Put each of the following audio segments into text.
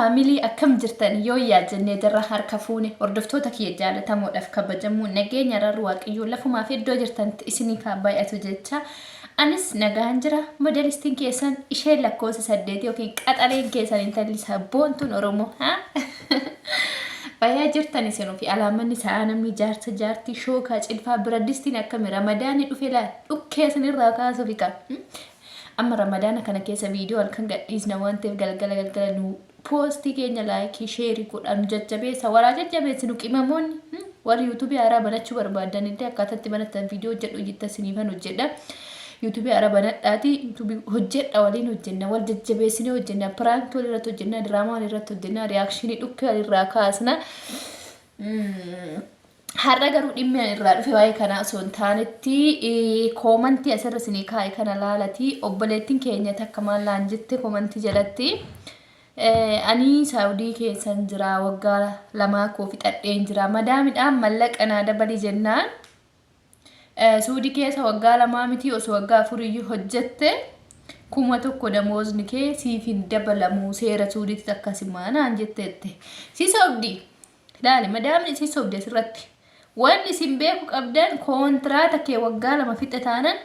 family akkam jirtan yoo yaajannee darra harka fuune hordoftoota kiyya jaalatamoodhaaf kabajamuu nageenya rarru waaqayyoo lafumaa fi iddoo jirtanitti isiniif haa baay'atu jecha anis nagaan jira modelistiin keessan ishee lakkoofsa 8 yookiin qaxaleen keessan intalli sabboontuun Oromoo baay'ee jirtan isinuu fi alaamanni isaa namni jaartii shookaa cilfaa biradistiin akkami ramadaani dhufe laa dhukkee isinirraa kaasuu fika amma ramadaana kana keessa viidiyoo halkan gadhiisna waan ta'eef galgala nu poostii keenya laayikii sheerii godhan jajjabeessa waraa jajjabeessinu qimamoonni warri yuutuubii haaraa banachuu barbaadan illee akkaatatti banatan viidiyoo hojjedhu hojjetta siniifan hojjedha yuutuubii haaraa banadhaati yuutuubii hojjedha waliin hojjenna wal jajjabeessinee hojjenna piraank walirratti hojjenna diraamaa walirratti hojjenna riyakshinii dhukkee walirraa kaasna har'a garuu dhimma irraa dhufe waa'ee kana osoo hin taanetti koomantii asirra isinii kaa'e kana laalati obboleettiin keenya takka maal laan jette koomantii jalatti ani saawudii keessan jira waggaa 2 koo fixadheen jira madaamidhaan mallaqa naa dabali jennaan suudii keessa waggaa 2 miti osoo waggaa 4 iyyuu hojjette 1,000 damoozni kee siif hin dabalamu seera suudiitti akkasuma naan jetteette si sobdi laali madaamni si sobdi asirratti wanni isin beeku qabdan kontiraata kee waggaa 2 fixa taanan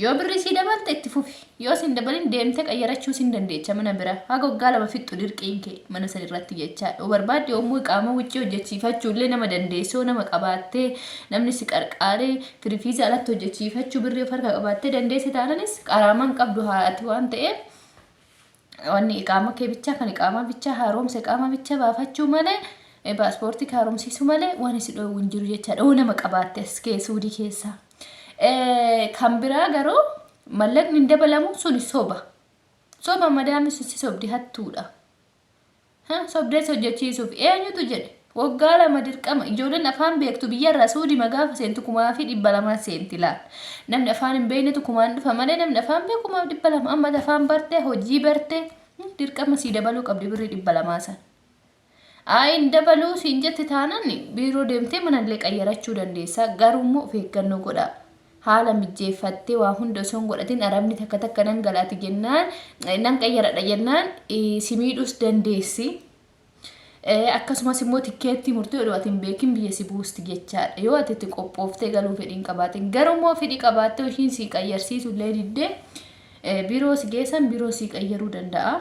yoo birri si dabalte itti fufi yoo sin dabalin deemte qayyarachuu sin dandeecha mana bira haga waggaa 2 fixu dirqiin kee mana san irratti jechaadha barbaadde yommuu qaama wucci hojjechiifachuu illee nama dandeessoo nama qabaattee namni si qarqaaree firifiisa alatti hojjechiifachuu birri of harka qabaattee dandeesse taananis qaraamaan qabdu haati waan ta'eef wanni iqaama kee bicha kan iqaama bicha haaromsa iqaama bicha baafachuu malee paaspoortii kaaromsiisu malee waan isi dhoowwin jiru jechaadha nama qabaatte as suudii keessa kan biraa garuu mallaqni hin dabalamu suni soba madaamni si sobdi hattuudha sobdees hojjechiisuuf eenyutu jedhe waggaa 2 dirqama ijoolleen afaan beektu biyyarraa suudii magaafa seentu 200 seenti laal namni afaan hin beeknetu 1,000 dhufa malee namni afaan beeku 200 amma afaan bartee hojii bartee dirqama si dabaluu qabdi birri 200 san Ayin dabaluu siin jette taanan biiroo deemtee manallee qayyarachuu dandeessa garuu of eeggannoo godha haala mijeeffattee waa hunda osoo hin godhatin arabni takka nan galaati jennaan nan qayyaradha jennaan si miidhus dandeessi akkasumas immoo tikkeetti murtee oduu atin beekin biyya si buusti jechaadha yoo ati itti qophooftee galuu fedhiin qabaatin garuu fedhii qabaattee ishiin si qayyarsiisu illee diddee biiroo si geessan biiroo si qayyaruu danda'a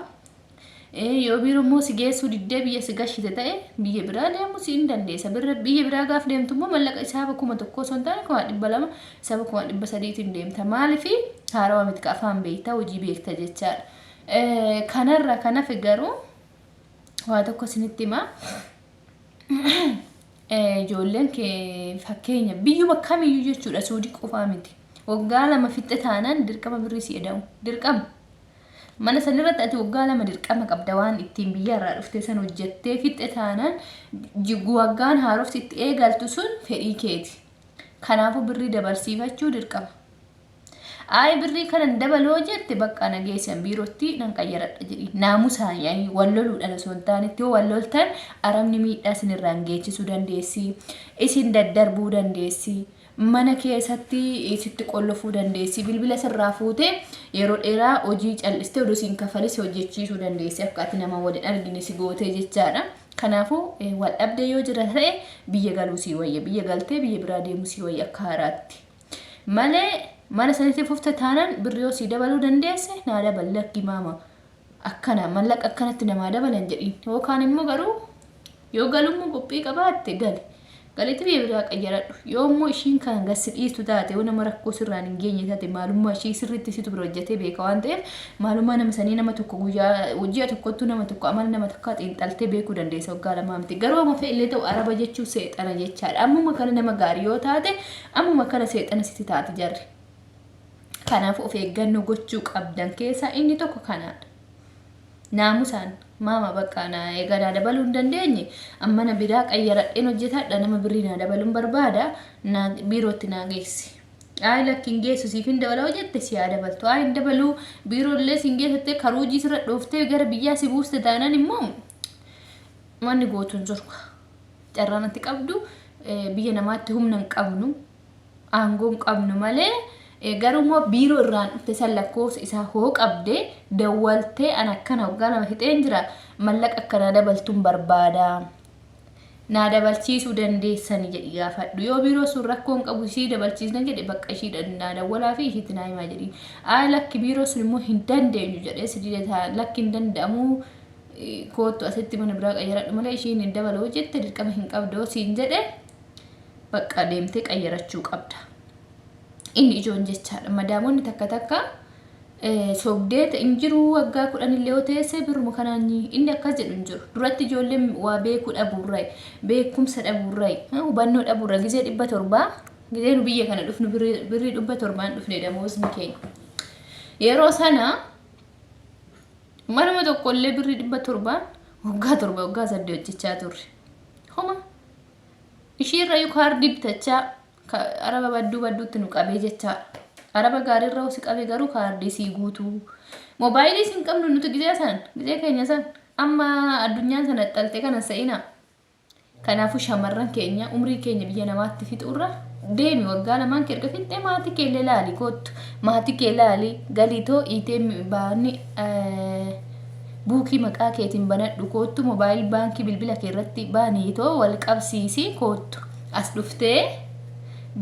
yoo biiroo moo si geessu diddee biyya si gashite ta'e biyya biraa deemu si hin dandeessa biyya biraa gaaf deemtu immoo mallaqa isaaba 1,000 osoo hin taane 200 isaaba 300 deemta maaliif haarawaa miti afaan beektaa hojii beekta jechaadha kanarra kanaaf garuu waa tokko isinitti himaa ijoolleen kee fakkeenya biyyuma kamiyyuu jechuudha suudii qofaa miti waggaa 2 fixe taanaan dirqama birrii si edamu dirqama mana sanirratti ati waggaa 2 dirqama qabda waan ittiin biyyarraa dhuftee san hojjettee fixe taanaan waggaan haarofti itti eegaltu sun fedhii keeti kanaafuu birrii dabarsiifachuu dirqama birrii kana dabaloo jette bakka nageessan biirootti nan qayyaradha jedhi naamusaan yaani walloluudhaan osoo hin taanetti yoo walloltan arabni miidhaa isinirraan geessisuu dandeessi isin daddarbuu dandeessi mana keessatti isitti qollofuu dandeessi bilbila sirraa fuutee yeroo dheeraa hojii callistee oduu siin kafalis hojjechiisuu dandeessi akka ati nama waliin argine si gootee jechaadha kanaafuu wal dhabdee yoo jira ta'e biyya galuu si wayya biyya galtee biyya biraa deemuu si wayya akka haaraatti malee mana sanitti fufte taanaan birrii si dabaluu dandeesse naa daballakki maama akkana mallaqa akkanatti namaa dabalan jedhin yookaan immoo garuu yoo galummoo qophii qabaatte galitti biyya biraa qayyaradhu yoommoo ishiin kan gassi dhiistu taate yoo nama rakkoo sirraan hin geenye taate maalummaa ishii sirriitti situ bira hojjetee beeka waan ta'eef maalummaa nama sanii nama tokko guyyaa tokkottuu nama tokko amala nama tokko xiinxaltee beekuu dandeessa waggaa 2 miti garuu amma fe'illee ta'u araba jechuu seexana jechaadha ammuma kana nama gaarii yoo taate ammuma kana seexana sitti taate jarri kanaaf of eeggannoo gochuu qabdan keessaa inni tokko kanaadha naamusaan mama bakka na eganaa dabaluu hin dandeenye amma na biraa qayyaradheen hojjetadha nama birrii na dabaluun barbaada na biirootti na geessi lakkiin geessu siif hin dabalaa hojjette si yaa dabaltu hin dabaluu biiroollee siin geessite karuujii sirra dhooftee gara biyyaa si buuste taanaan immoo manni gootuun jirka carraanatti qabdu biyya namaatti humna hin qabnu aangoo hin qabnu malee garuu biiroo irraan dhufte san lakkoofsa isaa hoo qabde dawwaltee an akkana waggaa 2 fixeen jira mallaqa akkana dabaltuun barbaada naa dabalchiisuu dandeessanii jedhi gaafadhu yoo biiroo sun rakkoon qabu ishii dabalchiisna jedhe bakka ishii naa dawwalaa fi ishiitti naa himaa jedhi lakki biiroo sun immoo hin dandeenyu jedhee sidii lakki hin danda'amu kootu asitti mana biraa qayyaradhu malee ishiin hin dabaluu jette dirqama hin qabdoo siin jedhe bakka deemtee qayyarachuu qabda inni ijoon jechaadha madaamonni takka sobdeeta injiru waggaa 10 illee oteesse biruma kanaanyi inni akkas jedhu injiru duratti ijoolleen waa beekuu dhabuurraa beekumsa dhabuurraa hubannoo dhabuurraa gizee 700 gizee nu biyya kana dhufnu birrii 700 dhufne damoosni keenya yeroo sana manuma tokko illee birrii 700 waggaa 7 waggaa 8 hojjechaa turre homa ishiirra yu kaardii bitachaa araba badduutti nu qabee jechaa araba gaarirra hosi qabee garuu kaardii sii guutuu moobaayilii sin qabnu nuti gizee keenya san amma addunyaan sana xaltee kana sa'ina kanaafuu shamarran keenya umrii keenya biyya namaatti fixuurra deemi waggaa lamaan erga fixee maatii kee laali kootu maatii kee laali galiitoo iitee baanni buukii maqaa keetiin banadhu kootu moobaayil baankii bilbila kee irratti baaniitoo wal qabsiisii kootu as dhuftee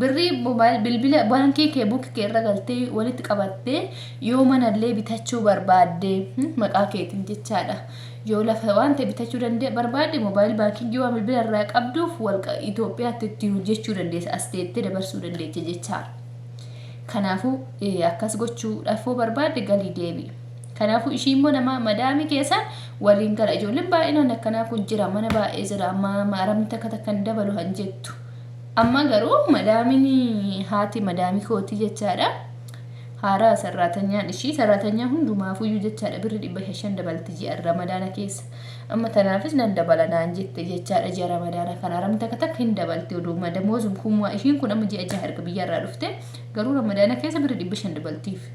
birrii moobaayil bilbila baankii kee buukii kee irra galtee walitti qabattee yoo manallee bitachuu barbaadde maqaa keetiin jechaadha yoo lafa waan ta'e bitachuu barbaadde moobaayil baankii yoo bilbila irraa qabduuf wal Itoophiyaatti ittiin hojjechuu dandeessa as teettee dabarsuu dandeecha jechaadha kanaafuu akkas gochuudhaaf barbaadde galii deebi kanaafuu ishii immoo nama madaamii keessan waliin gara ijoolleen baay'inaan akkanaa kun jira mana baay'ee jira amma aramni takka dabalu han jettu amma garuu madaamini haati madaamii kooti jechaadha haaraa sarraatanyaan ishii sarraatanyaan hundumaafu iyyuu jechaadha birri 500 dabalti ji'a ramadaana keessa amma tanaafis nan dabala naan jette jechaadha ji'a ramadaana kana aramni takka hin dabalti oduma damoozum kummaa ishiin kun amma ji'a 6 erga biyyarraa dhufte garuu ramadaana keessa birri 500 dabaltiif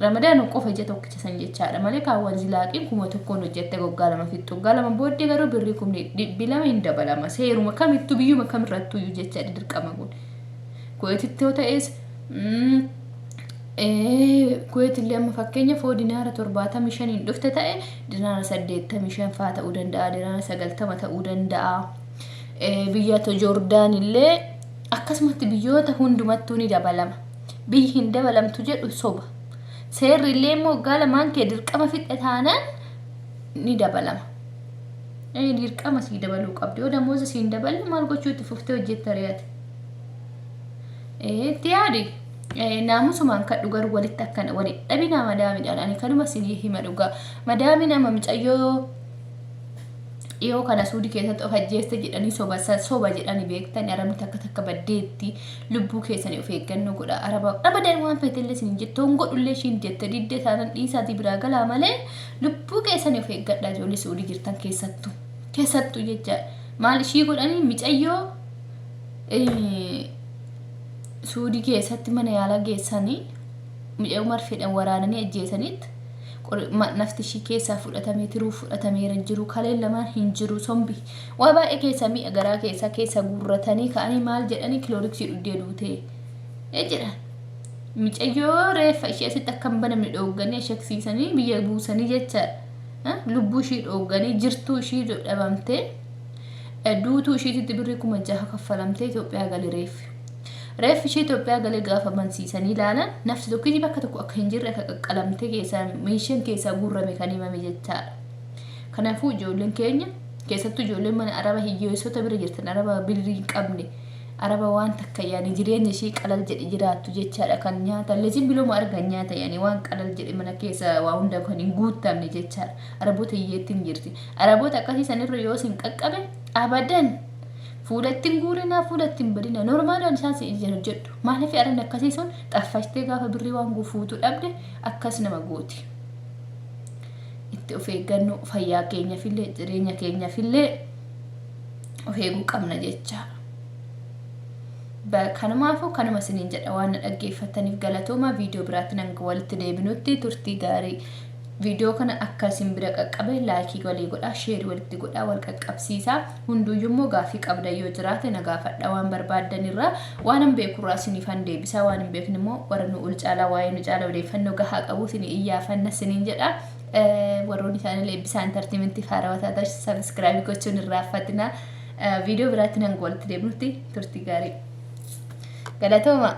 Ramadan qofa ija tokkicha san jechaadha malee kaawwan zilaaqiin kuma tokkoon hojjette goggaa lama fixxu goggaa lama booddee garuu birrii kumni bilama hin dabalama seeruma kamittu biyyuma kamirrattu iyyuu jechaadha dirqama kun kuweetitti yoo ta'es kuweetillee amma fakkeenya foo dinaara 75 hin dhufte ta'e dinaara 85 faa ta'uu danda'a dinaara 90 ta'uu danda'a biyya Joordaan illee akkasumatti biyyoota hundumattuu ni dabalama biyyi hin dabalamtu jedhu soba seerri illee immoo gaala maankee dirqama fixxe taanaan ni dabalama dirqama sii dabaluu qabdi yoo damooza siin daballe maal gochuutti fuftee hojjetta re'ate tiyaadi naamusumaan kadhu garuu walitti akkana wali dhabina madaamidhaan ani kanuma sinii hima dhugaa madaami nama micayyoo yoo kana suudi keessatti of ajjeeste jedhanii soba jedhanii beektan aramni takka baddeetti lubbuu keessanii of eeggannoo godha arabaa abadan waan feetellee sin jettoon godhullee shin jette diddee taanan dhiisaatii biraa galaa malee lubbuu keessanii of eeggadhaa ijoollee suudi jirtan keessattu jecha maal ishii godhanii micayyoo suudi keessatti mana yaala geessanii micayyoo marfeedhaan waraananii ajjeesanitti nafti ishii keessaa fudhatamee tiruu fudhatameera jiru kaleen lamaan hin jiru sombi waa baay'ee keessa mi'a garaa keessa guurratanii ka'anii maal jedhanii kilooriksii dhuddee duutee jedhan micayyoo reeffa ishee asitti akkam banamne dhoogganii shaksiisanii biyya buusanii jechaadha lubbuu ishii dhoogganii jirtuu ishii dhabamtee duutuu ishiititti birrii 6,000 kaffalamtee Itoophiyaa gali reeffi ishee Itoophiyaa galee gaafa mansiisanii ilaalan nafti tokkitti bakka tokko akka hin jirre akka qaqqalamtee keessaa meeshaan keessaa guurrame kan himame jechaadha. Kanaafuu ijoolleen keenya keessattuu ijoolleen mana araba hiyyeessota bira jirtan araba birrii hin qabne araba waan takka yaani jireenya ishee qalal jedhe jiraattu jechaadha kan nyaata leesin bilooma argan nyaata yaani waan qalal jedhe mana keessa waa hunda kan hin guutamne jechaadha. Araboota hiyyeettiin jirti. Araboota akkasii sanirra yoo sin qaqqabe abadan fuudhattiin guurinaa fuudhattiin badina normaalaan isaan si ijjan hojjedhu maaliif aran akkasii sun xaffashtee gaafa birrii waan guufuutu dhabde akkas nama gooti itti of eeggannoo fayyaa keenyaafillee jireenya keenyaafillee of eeguu qabna jecha kanumaafuu kanuma isiniin jedha waan dhaggeeffataniif galatooma viidiyoo biraatti nan walitti deebinutti turtii gaarii video kana akka simbira qaqqabe like walii godha share walitti godha wal qaqqabsiisa hunduyyummoo gaafii qabda yoo jiraate na gaafadha waan barbaadanirra waan an beekurraa isiniif han deebisa waan hin beekne immoo warra nu ol caalaa waa'ee nu caalaa odeeffannoo gahaa qabu isin iyyaafanna isiniin jedha warroonni isaanii eebbisa entertainment faarawwataa taasisu subscribe gochuun irraaffatina video biraatti nan walitti deemnutti turtii gaarii galatooma